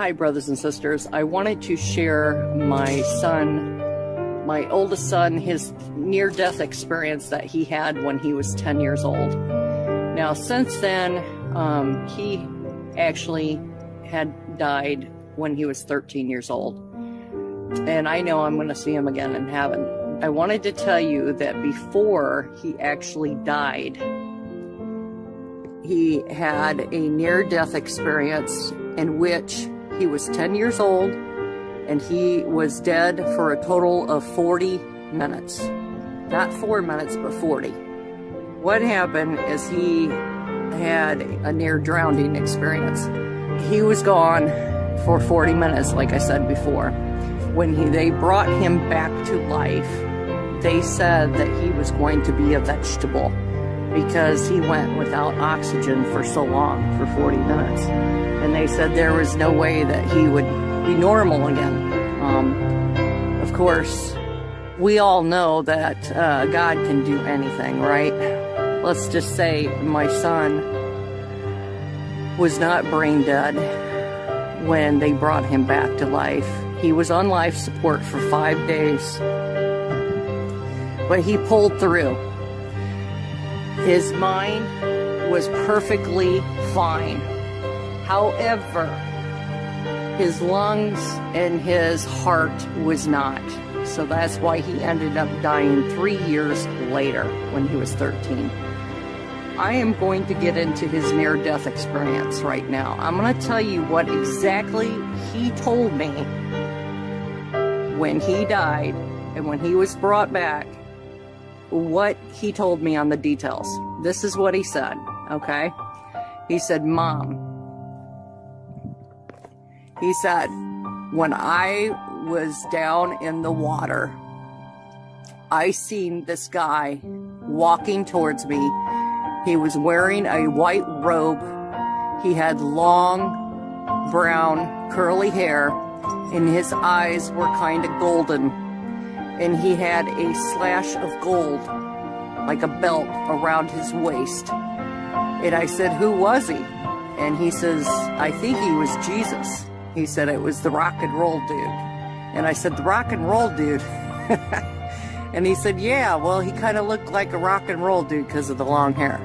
Hi, brothers and sisters. I wanted to share my son, my oldest son, his near-death experience that he had when he was 10 years old. Now, since then, he actually had died when he was 13 years old. And I know I'm going to see him again in heaven. I wanted to tell you that before he actually died, he had a near-death experience in which he was 10 years old and he was dead for a total of 40 minutes. Not 4 minutes, but 40. What happened is he had a near drowning experience. He was gone for 40 minutes, like I said before. When they brought him back to life, they said that he was going to be a vegetable because he went without oxygen for so long, for 40 minutes. And they said there was no way that he would be normal again. Of course, we all know that God can do anything, right? Let's just say my son was not brain dead when they brought him back to life. He was on life support for 5 days, but he pulled through. His mind was perfectly fine. However, his lungs and his heart was not. So that's why he ended up dying 3 years later when he was 13. I am going to get into his near-death experience right now. I'm going to tell you what exactly he told me when he died and when he was brought back, what he told me on the details. This is what he said, okay? He said, Mom, he said, when I was down in the water, I seen this guy walking towards me. He was wearing a white robe. He had long, brown, curly hair, and his eyes were kind of golden. And he had a slash of gold, like a belt around his waist. And I said, who was he? And he says, I think he was Jesus. He said it was the rock and roll dude. And I said, the rock and roll dude? And he said, yeah, well, he kind of looked like a rock and roll dude because of the long hair.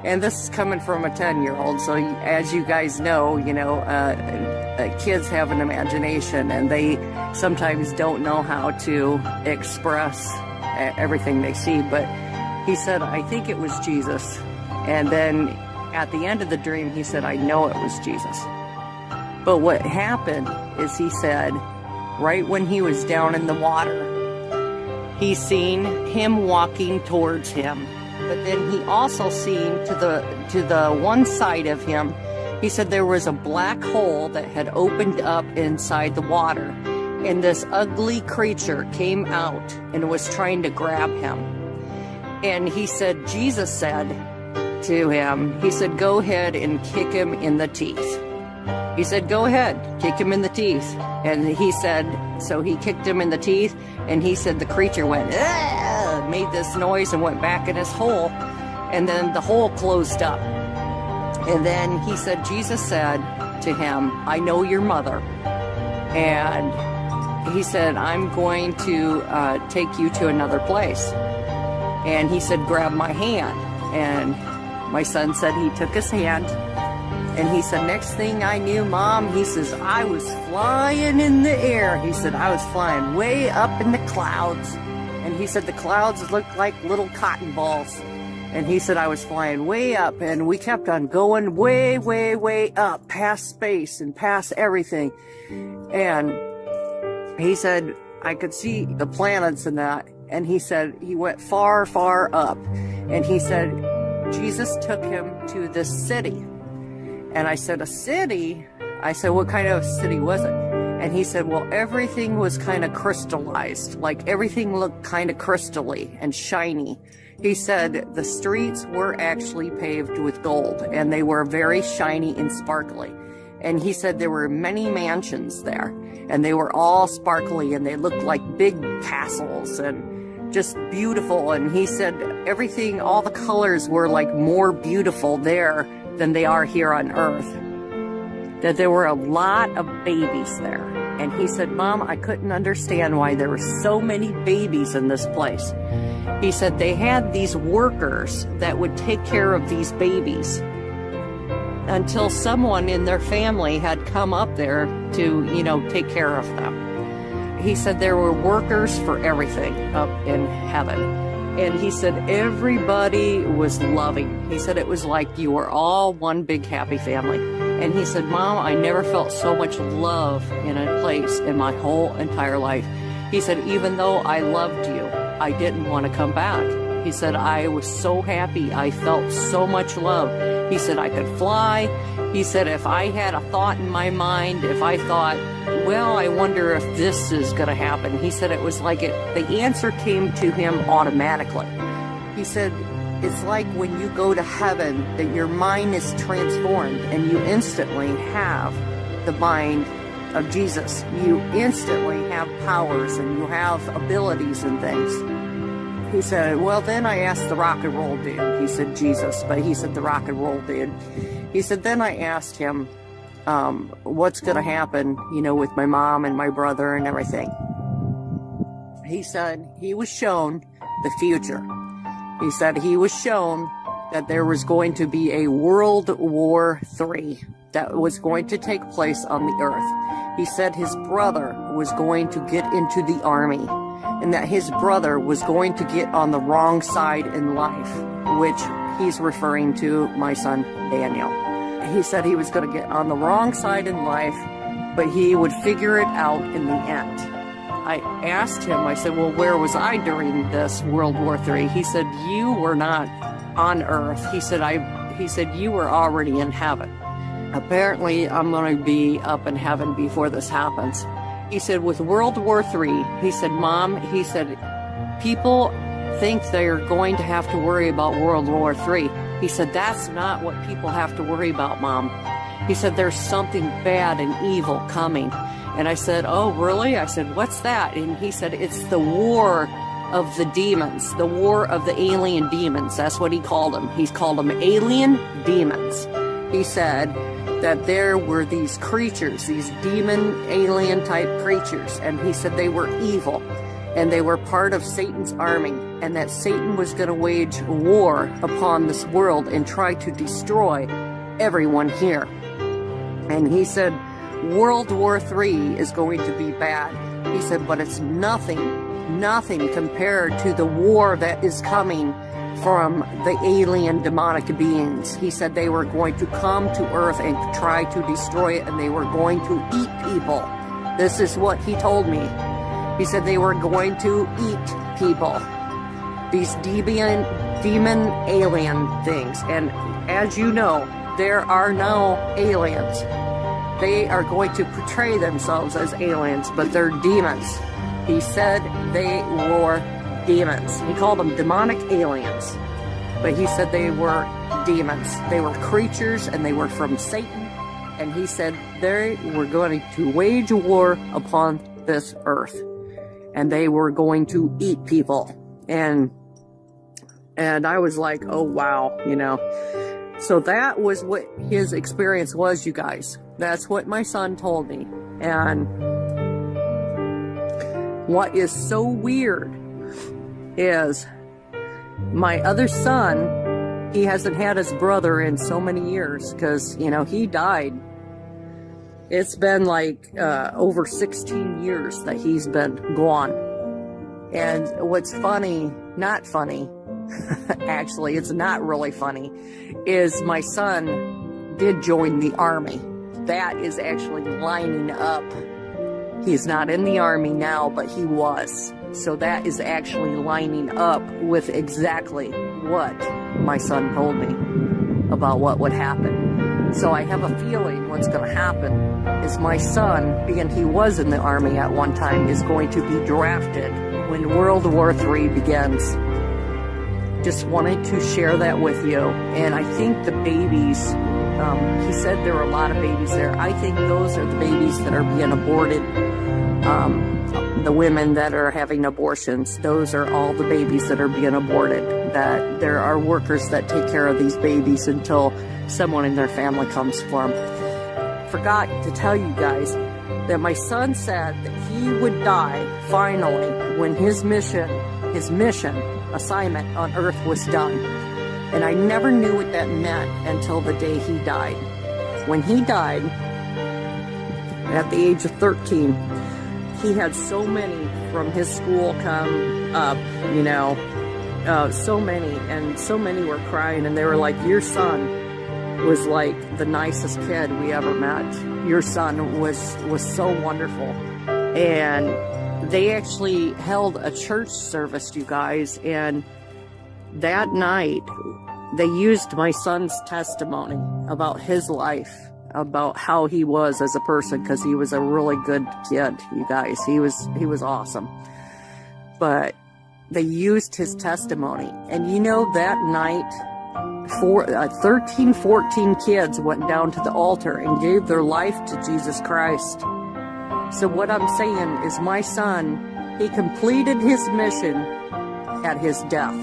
And this is coming from a 10-year-old. So as you guys know, kids have an imagination and they sometimes don't know how to express everything they see. But he said, I think it was Jesus. And then at the end of the dream, he said, I know it was Jesus. But what happened is he said, right when he was down in the water, he seen him walking towards him. But then he also seen to the one side of him, he said there was a black hole that had opened up inside the water. And this ugly creature came out and was trying to grab him. And he said, Jesus said to him, he said, go ahead and kick him in the teeth. He said, go ahead, kick him in the teeth. And he said, so he kicked him in the teeth, and he said the creature went, ah, made this noise and went back in his hole, and then the hole closed up. And then he said, Jesus said to him, I know your mother. And he said, I'm going to take you to another place. And he said, grab my hand. And my son said he took his hand. And he said, next thing I knew, Mom, he says, I was flying in the air. He said, I was flying way up in the clouds. And he said, the clouds looked like little cotton balls. And he said, I was flying way up. And we kept on going way, way, way up, past space and past everything. And he said, I could see the planets and that. And he said, he went far, far up. And he said, Jesus took him to this city. And I said, a city? I said, what kind of city was it? And he said, well, everything was kind of crystallized. Like everything looked kind of crystally and shiny. He said the streets were actually paved with gold and they were very shiny and sparkly. And he said there were many mansions there and they were all sparkly and they looked like big castles and just beautiful. And he said everything, all the colors were like more beautiful there than they are here on Earth. that there were a lot of babies there. And he said, Mom, I couldn't understand why there were so many babies in this place. He said they had these workers that would take care of these babies until someone in their family had come up there to, take care of them. He said there were workers for everything up in heaven. And he said everybody was loving. He said it was like you were all one big happy family. And he said, Mom, I never felt so much love in a place in my whole entire life. He said, even though I loved you, I didn't want to come back. He said, I was so happy. I felt so much love. He said, I could fly. He said, if I had a thought in my mind, if I thought, well, I wonder if this is going to happen. He said, it was like the answer came to him automatically. He said, it's like when you go to heaven, that your mind is transformed and you instantly have the mind of Jesus. You instantly have powers and you have abilities and things. He said, well, then I asked the rock and roll dude. He said Jesus, but he said the rock and roll dude. He said, then I asked him, what's going to happen, with my mom and my brother and everything. He said he was shown the future. He said he was shown that there was going to be a World War III that was going to take place on the earth. He said his brother was going to get into the army, and that his brother was going to get on the wrong side in life, which he's referring to my son Daniel. He said he was going to get on the wrong side in life, but he would figure it out in the end. I asked him, I said, well, where was I during this World War III? He said, you were not on earth. He said, you were already in heaven. Apparently, I'm going to be up in heaven before this happens. He said, with World War III, he said, Mom, he said, people think they're going to have to worry about World War III. He said, that's not what people have to worry about, Mom. He said, there's something bad and evil coming. And I said, oh, really? I said, what's that? And he said, it's the war of the demons, the war of the alien demons. That's what he called them. He's called them alien demons. He said that there were these creatures, these demon alien type creatures. And he said they were evil and they were part of Satan's army, and that Satan was going to wage war upon this world and try to destroy everyone here. And he said, World War III is going to be bad. He said, but it's nothing compared to the war that is coming from the alien demonic beings. He said they were going to come to earth and try to destroy it, and they were going to eat people. This is what he told me. He said they were going to eat people. These demon alien things. And as you know, there are no aliens. They are going to portray themselves as aliens, but they're demons. He said they were demons. He called them demonic aliens, but he said they were demons. They were creatures, and they were from Satan, and he said they were going to wage war upon this earth, and they were going to eat people. And I was like, oh wow, So that was what his experience was, you guys. That's what my son told me. And what is so weird is my other son, he hasn't had his brother in so many years because, he died. It's been like over 16 years that he's been gone. And what's funny, not funny, actually, it's not really funny, is my son did join the army. That is actually lining up. He's not in the army now, but he was. So that is actually lining up with exactly what my son told me about what would happen. So I have a feeling what's going to happen is my son, being he was in the army at one time, is going to be drafted when World War III begins. Just wanted to share that with you. And I think the babies, he said there were a lot of babies there. I think those are the babies that are being aborted. The women that are having abortions, those are all the babies that are being aborted. That there are workers that take care of these babies until someone in their family comes for them. forgot to tell you guys that my son said that he would die finally when his mission assignment on earth was done. And I never knew what that meant until the day he died. When he died, at the age of 13, he had so many from his school come up, you know, so many were crying, and they were like, your son was like the nicest kid we ever met. Your son was so wonderful. And they actually held a church service, you guys, and that night they used my son's testimony about his life, about how he was as a person, because he was a really good kid, you guys. He was awesome. But they used his testimony. And you know, that night, 13, 14 kids went down to the altar and gave their life to Jesus Christ. So what I'm saying is, my son, he completed his mission at his death,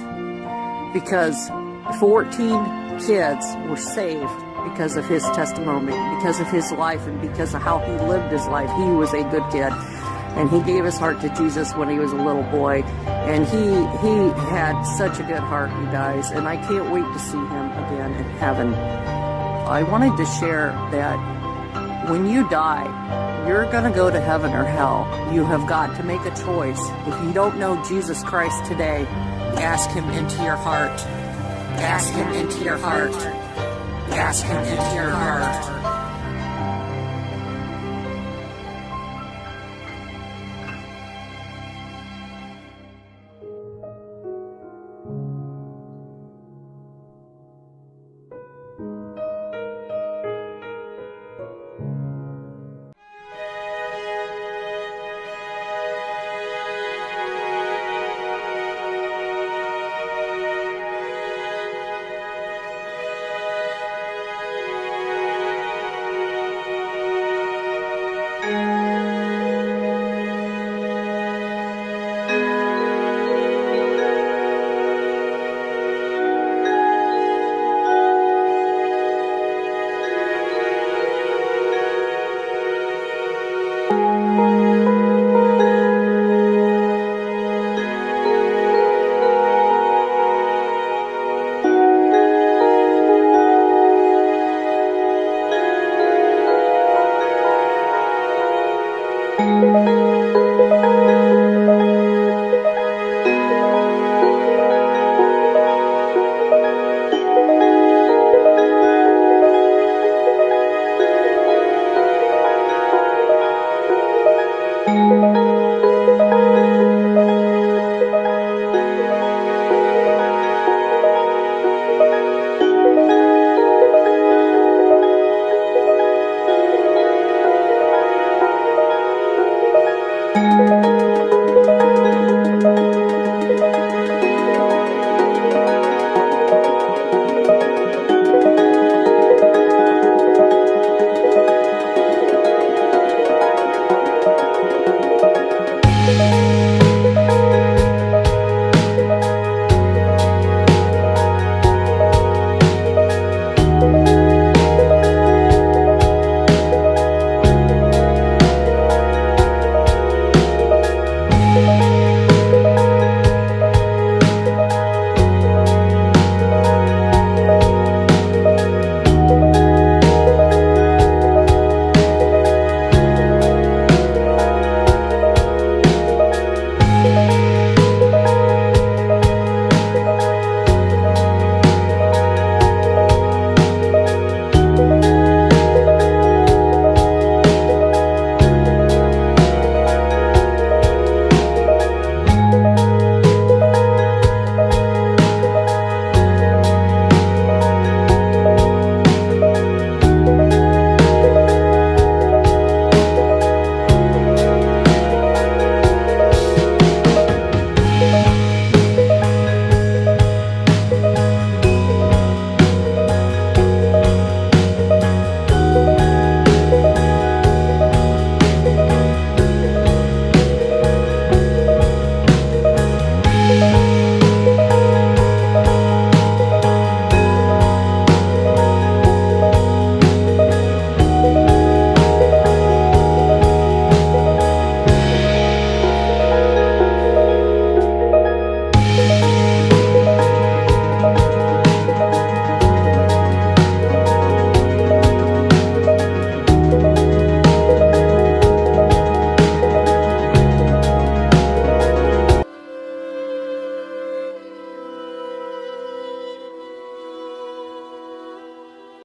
because 14 kids were saved because of his testimony, because of his life, and because of how he lived his life. He was a good kid, and he gave his heart to Jesus when he was a little boy, and he had such a good heart, you guys, and I can't wait to see him again in heaven. I wanted to share that when you die, you're going to go to heaven or hell. You have got to make a choice. If you don't know Jesus Christ today, ask him into your heart. Ask him into your heart. Ask him into your heart.